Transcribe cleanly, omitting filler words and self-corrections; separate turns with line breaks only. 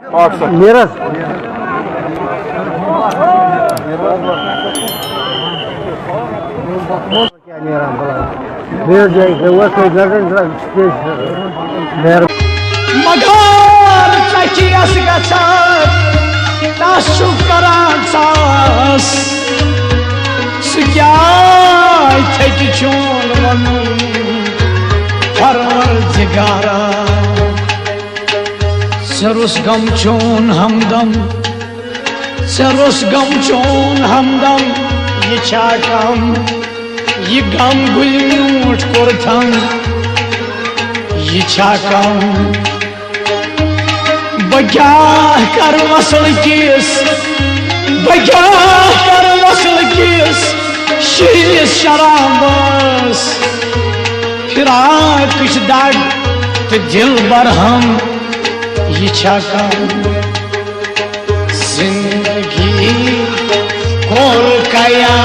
मेरा क्या मेरा मेरे जाएगा वो कोई गर्दन
मगर चकियस गछात ताशु करान सास सुक्याय थेति चोन वनु परवरदिगारा सरुस गम चोन हमदम सरुस गम चोन हमदम ये छाकम ये गम गुलूट कोरथम ये छाकम बग्या कर मसल किस बग्या कर मसल किस शीश शराबस फिराक कुछ दाग तो दिल बरहम ये छाकम जिंदगी कोर कया